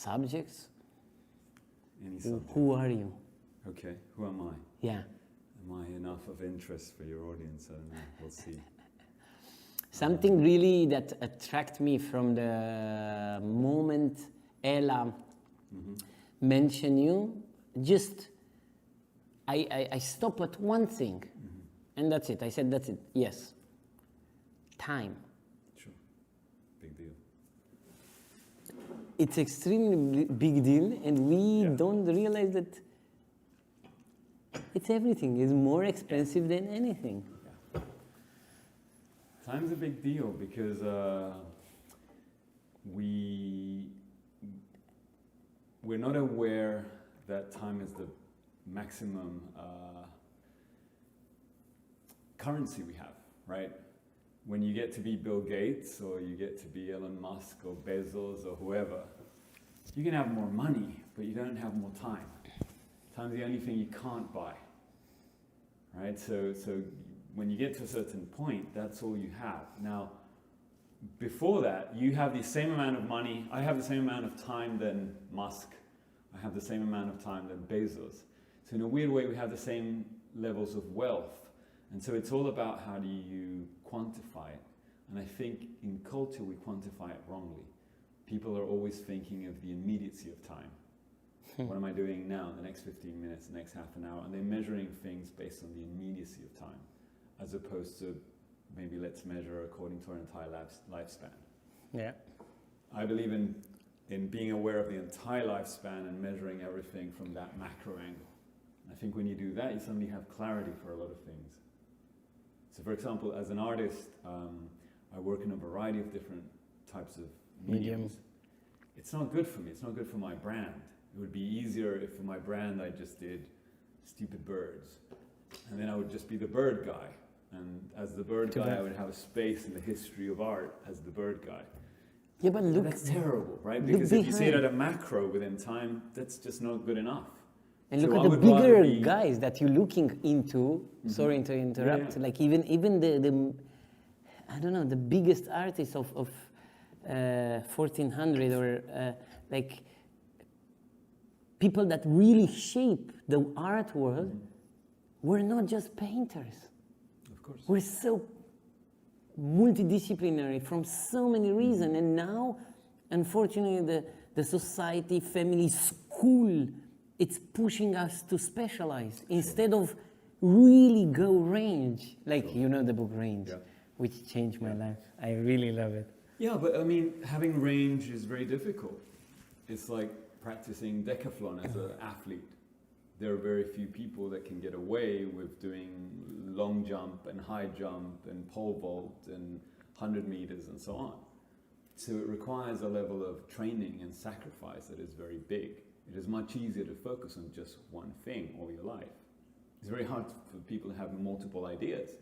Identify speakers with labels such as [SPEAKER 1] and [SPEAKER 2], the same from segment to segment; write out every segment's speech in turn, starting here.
[SPEAKER 1] subjects.
[SPEAKER 2] Any subject.
[SPEAKER 1] Who are you?
[SPEAKER 2] Okay, who am I?
[SPEAKER 1] Yeah.
[SPEAKER 2] Am I enough of interest for your audience? I don't know, we'll see.
[SPEAKER 1] Something really that attracted me from the moment Ella mentioned you, just I stop at one thing, and that's it. I said, that's it. Yes. Time.
[SPEAKER 2] Sure. Big deal.
[SPEAKER 1] It's extremely big deal, and we don't realize that it's everything. It's more expensive than anything.
[SPEAKER 2] Yeah. Time's a big deal because we're not aware that time is the maximum currency we have, right? When you get to be Bill Gates or you get to be Elon Musk or Bezos or whoever, you can have more money, but you don't have more time. Time's the only thing you can't buy, right? So when you get to a certain point, that's all you have. Now, before that, you have the same amount of money. I have the same amount of time than Musk. I have the same amount of time than Bezos. So in a weird way, we have the same levels of wealth. And so it's all about how do you quantify it. And I think in culture, we quantify it wrongly. People are always thinking of the immediacy of time. What am I doing now, the next 15 minutes, the next half an hour? And they're measuring things based on the immediacy of time, as opposed to maybe let's measure according to our entire lifespan.
[SPEAKER 1] Yeah.
[SPEAKER 2] I believe in being aware of the entire lifespan and measuring everything from that macro angle. I think when you do that, you suddenly have clarity for a lot of things. So for example, as an artist, I work in a variety of different types of mediums. It's not good for me. It's not good for my brand. It would be easier if for my brand I just did stupid birds. And then I would just be the bird guy. And as the bird guy, I would have a space in the history of art as the bird guy.
[SPEAKER 1] Yeah, but look,
[SPEAKER 2] that's terrible, right? Because if you see it at a macro within time, that's just not good enough.
[SPEAKER 1] And look at the bigger guys that you're looking into. Sorry to interrupt. Like even the I don't know, the biggest artists of 1400 or like people that really shape the art world were not just painters.
[SPEAKER 2] Of course.
[SPEAKER 1] We're so multidisciplinary from so many reasons, and now, unfortunately, the society, family, school, it's pushing us to specialize instead of really go range. Like, you know the book Range, which changed my life. I really love it.
[SPEAKER 2] Yeah, but I mean, having range is very difficult. It's like practicing decathlon as an athlete. There are very few people that can get away with doing long jump and high jump and pole vault and 100 meters and so on. So it requires a level of training and sacrifice that is very big. It is much easier to focus on just one thing all your life. It's very hard for people to have multiple ideas.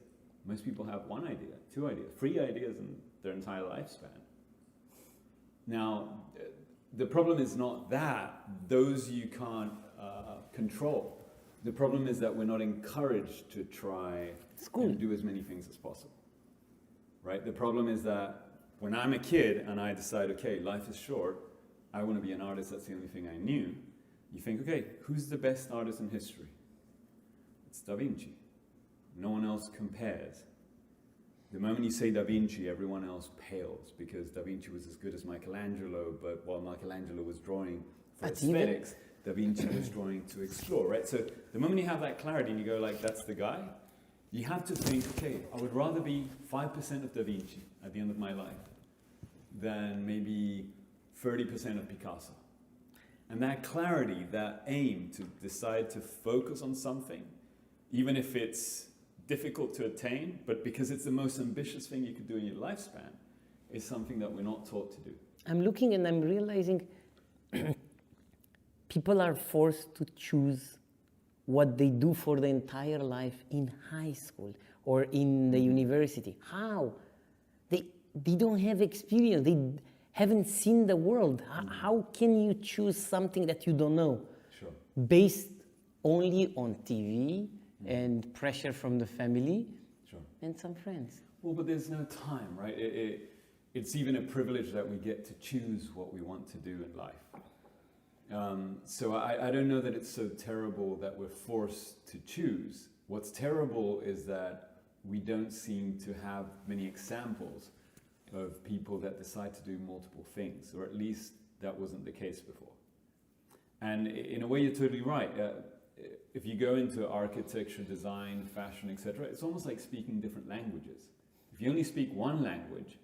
[SPEAKER 2] Most people have one idea, 2 ideas, 3 ideas in their entire lifespan. Now, the problem is not that. Those you can't control. The problem is that we're not encouraged to try and do as many things as possible. Right? The problem is that when I'm a kid and I decide, okay, life is short, I want to be an artist, that's the only thing I knew. You think, okay, who's the best artist in history? It's Da Vinci. No one else compares. The moment you say Da Vinci, everyone else pales because Da Vinci was as good as Michelangelo, but while Michelangelo was drawing for aesthetics, Da Vinci was drawing to explore, right? So the moment you have that clarity and you go like, that's the guy, you have to think, okay, I would rather be 5% of Da Vinci at the end of my life than maybe 30% of Picasso. And that clarity, that aim to decide to focus on something, even if it's difficult to attain, but because it's the most ambitious thing you could do in your lifespan, is something that we're not taught to do.
[SPEAKER 1] I'm looking and I'm realizing people are forced to choose what they do for the entire life in high school or in the university. How? They don't have experience. They haven't seen the world. How can you choose something that you don't know?
[SPEAKER 2] Sure.
[SPEAKER 1] Based only on TV and pressure from the family and some friends.
[SPEAKER 2] Well, but there's no time, right? It's even a privilege that we get to choose what we want to do in life. So I don't know that it's so terrible that we're forced to choose. What's terrible is that we don't seem to have many examples of people that decide to do multiple things, or at least that wasn't the case before. And in a way, you're totally right. If you go into architecture, design, fashion, etc., it's almost like speaking different languages. If you only speak one language,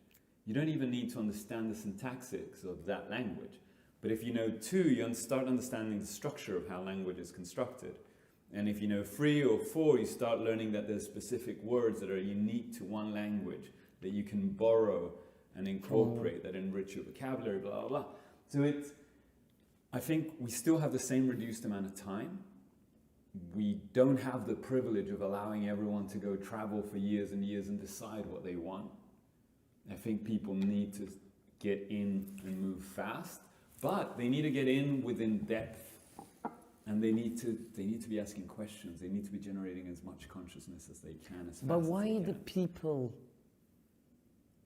[SPEAKER 2] you don't even need to understand the syntactics of that language. But if you know two, you start understanding the structure of how language is constructed. And if you know 3 or 4, you start learning that there's specific words that are unique to one language that you can borrow and incorporate, that enrich your vocabulary, blah, blah, blah. So I think we still have the same reduced amount of time. We don't have the privilege of allowing everyone to go travel for years and years and decide what they want. I think people need to get in and move fast, but they need to get in within depth. And they need to be asking questions. They need to be generating as much consciousness as they can.
[SPEAKER 1] But why the people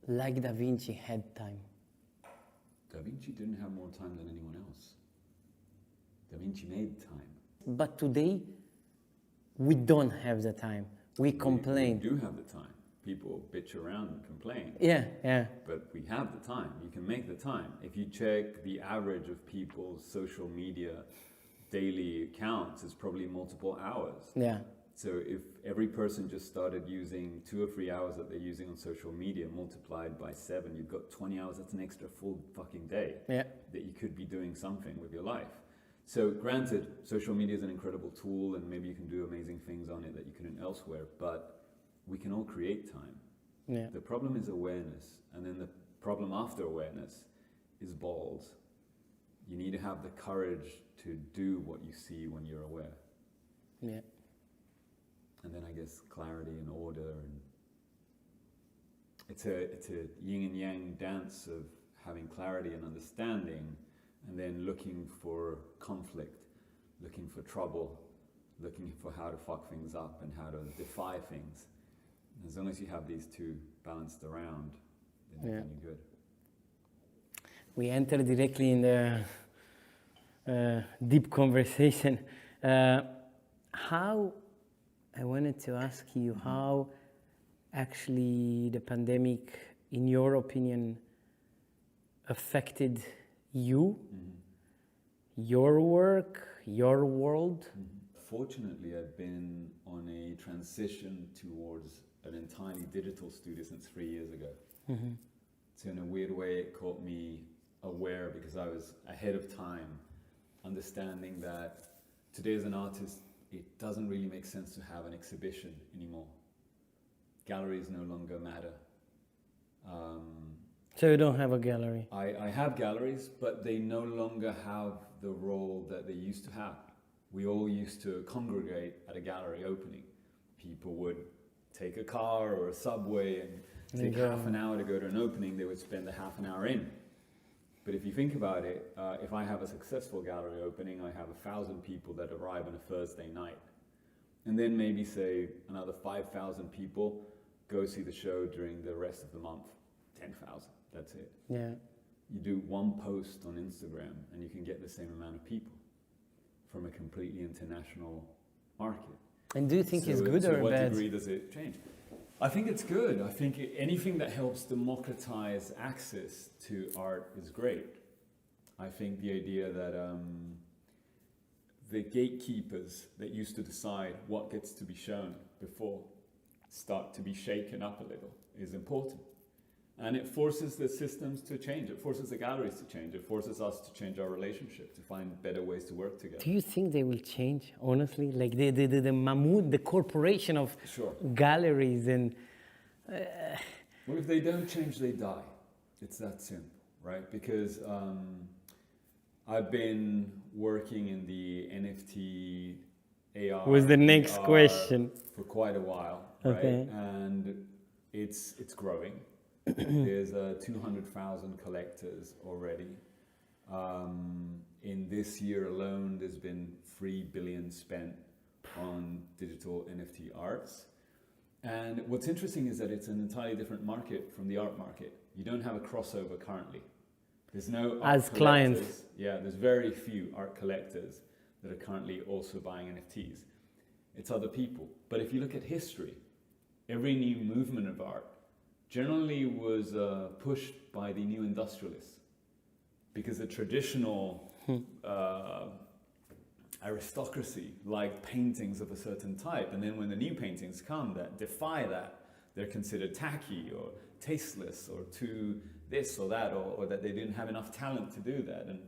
[SPEAKER 1] like Da Vinci had time?
[SPEAKER 2] Da Vinci didn't have more time than anyone else. Da Vinci made time.
[SPEAKER 1] But today, we don't have the time. We complain.
[SPEAKER 2] We do have the time. People bitch around and complain.
[SPEAKER 1] Yeah, yeah.
[SPEAKER 2] But we have the time. You can make the time. If you check the average of people's social media daily accounts, it's probably multiple hours.
[SPEAKER 1] Yeah.
[SPEAKER 2] So if every person just started using 2 or 3 hours that they're using on social media multiplied by 7, you've got 20 hours. That's an extra full fucking day that you could be doing something with your life. So granted, social media is an incredible tool and maybe you can do amazing things on it that you couldn't elsewhere, but we can all create time.
[SPEAKER 1] Yeah.
[SPEAKER 2] The problem is awareness. And then the problem after awareness is balls. You need to have the courage to do what you see when you're aware.
[SPEAKER 1] Yeah.
[SPEAKER 2] And then I guess clarity and order, and it's a yin and yang dance of having clarity and understanding, and then looking for conflict, looking for trouble, looking for how to fuck things up and how to defy things. As long as you have these two balanced around, then you're good.
[SPEAKER 1] We enter directly in the deep conversation. How, I wanted to ask you, how actually the pandemic, in your opinion, affected you, your work, your world?
[SPEAKER 2] Fortunately, I've been on a transition towards an entirely digital studio since 3 years ago. So in a weird way, it caught me aware because I was ahead of time, understanding that today as an artist, it doesn't really make sense to have an exhibition anymore. Galleries no longer matter.
[SPEAKER 1] So you don't have a gallery?
[SPEAKER 2] I have galleries, but they no longer have the role that they used to have. We all used to congregate at a gallery opening. People would take a car or a subway and take half an hour to go to an opening. They would spend a half an hour in. But if you think about it, if I have a successful gallery opening, I have 1,000 people that arrive on a Thursday night. And then maybe say another 5,000 people go see the show during the rest of the month. 10,000, that's it.
[SPEAKER 1] Yeah.
[SPEAKER 2] You do one post on Instagram and you can get the same amount of people from a completely international market.
[SPEAKER 1] And do you think it's good or bad?
[SPEAKER 2] To what degree does it change? I think it's good. I think anything that helps democratize access to art is great. I think the idea that the gatekeepers that used to decide what gets to be shown before start to be shaken up a little is important. And it forces the systems to change. It forces the galleries to change. It forces us to change our relationship, to find better ways to work together.
[SPEAKER 1] Do you think they will change, honestly? Like the mammoth, the corporation of galleries and...
[SPEAKER 2] Well, if they don't change, they die. It's that simple, right? Because I've been working in the NFT, AR...
[SPEAKER 1] Was the next question.
[SPEAKER 2] For quite a while, right?
[SPEAKER 1] Okay.
[SPEAKER 2] And it's growing. There's 200,000 collectors already. In this year alone, there's been 3 billion spent on digital NFT arts. And what's interesting is that it's an entirely different market from the art market. You don't have a crossover currently. There's no art
[SPEAKER 1] as clients.
[SPEAKER 2] collectors. Yeah, there's very few art collectors that are currently also buying NFTs. It's other people. But if you look at history, every new movement of art generally was pushed by the new industrialists, because the traditional aristocracy like paintings of a certain type, and then when the new paintings come that defy that, they're considered tacky or tasteless or too this or that, or that they didn't have enough talent to do that. And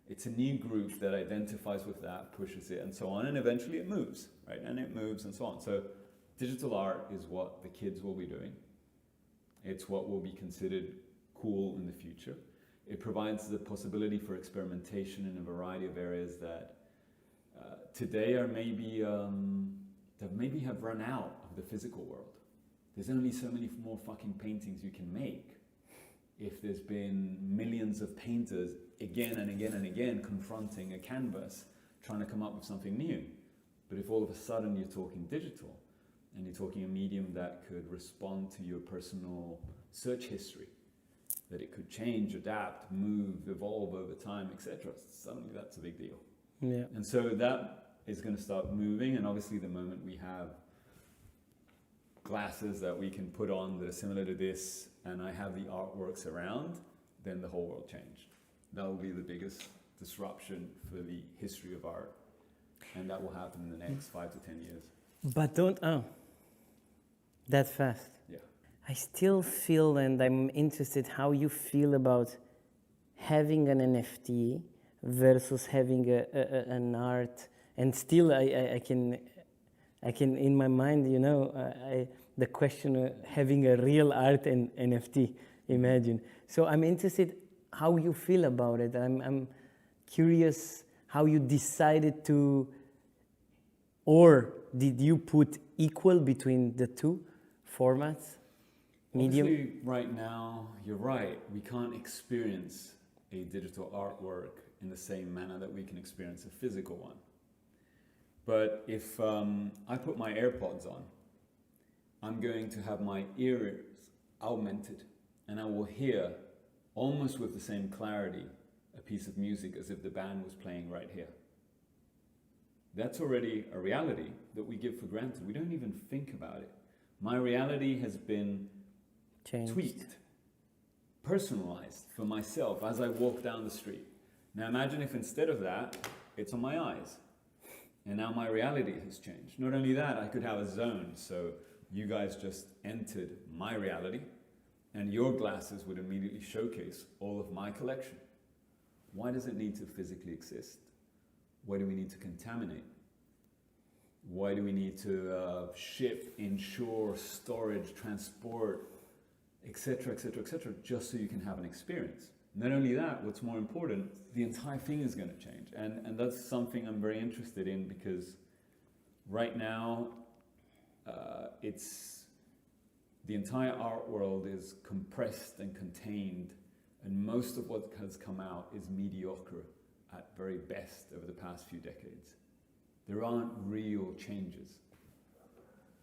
[SPEAKER 2] it's a new group that identifies with that, pushes it, and so on, and eventually it moves, right? And it moves and so on. So digital art is what the kids will be doing. It's what will be considered cool in the future. It provides the possibility for experimentation in a variety of areas that today are maybe that maybe have run out of the physical world. There's only so many more fucking paintings you can make if there's been millions of painters again and again and again confronting a canvas, trying to come up with something new. But if all of a sudden you're talking digital, and you're talking a medium that could respond to your personal search history, that it could change, adapt, move, evolve over time, etc., suddenly that's a big deal.
[SPEAKER 1] Yeah.
[SPEAKER 2] And so that is going to start moving, and obviously the moment we have glasses that we can put on that are similar to this, and I have the artworks around, then the whole world changed. That will be the biggest disruption for the history of art, and that will happen in the next 5 to 10 years.
[SPEAKER 1] But that fast.
[SPEAKER 2] Yeah.
[SPEAKER 1] I still feel, and I'm interested how you feel about having an NFT versus having an art. And still, I can in my mind, you know, the question having a real art and NFT. Imagine. So I'm interested how you feel about it. I'm curious how you decided to, or did you put equal between the two formats? Medium?
[SPEAKER 2] Obviously, right now, you're right. We can't experience a digital artwork in the same manner that we can experience a physical one. But if I put my AirPods on, I'm going to have my ears augmented, and I will hear, almost with the same clarity, a piece of music as if the band was playing right here. That's already a reality that we give for granted. We don't even think about it. My reality has been
[SPEAKER 1] Changed.
[SPEAKER 2] tweaked, personalized for myself as I walk down the street. Now imagine if instead of that, it's on my eyes. And now my reality has changed. Not only that, I could have a zone. So you guys just entered my reality, and your glasses would immediately showcase all of my collection. Why does it need to physically exist? Why do we need to contaminate? Why do we need to ship, insure, storage, transport, etc., etc., etc., just so you can have an experience? Not only that, what's more important, the entire thing is going to change. And that's something I'm very interested in, because right now, it's the entire art world is compressed and contained, and most of what has come out is mediocre at very best over the past few decades. There aren't real changes.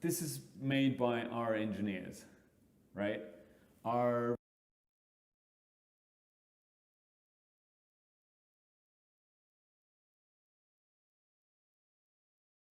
[SPEAKER 2] This is made by our engineers, right? Our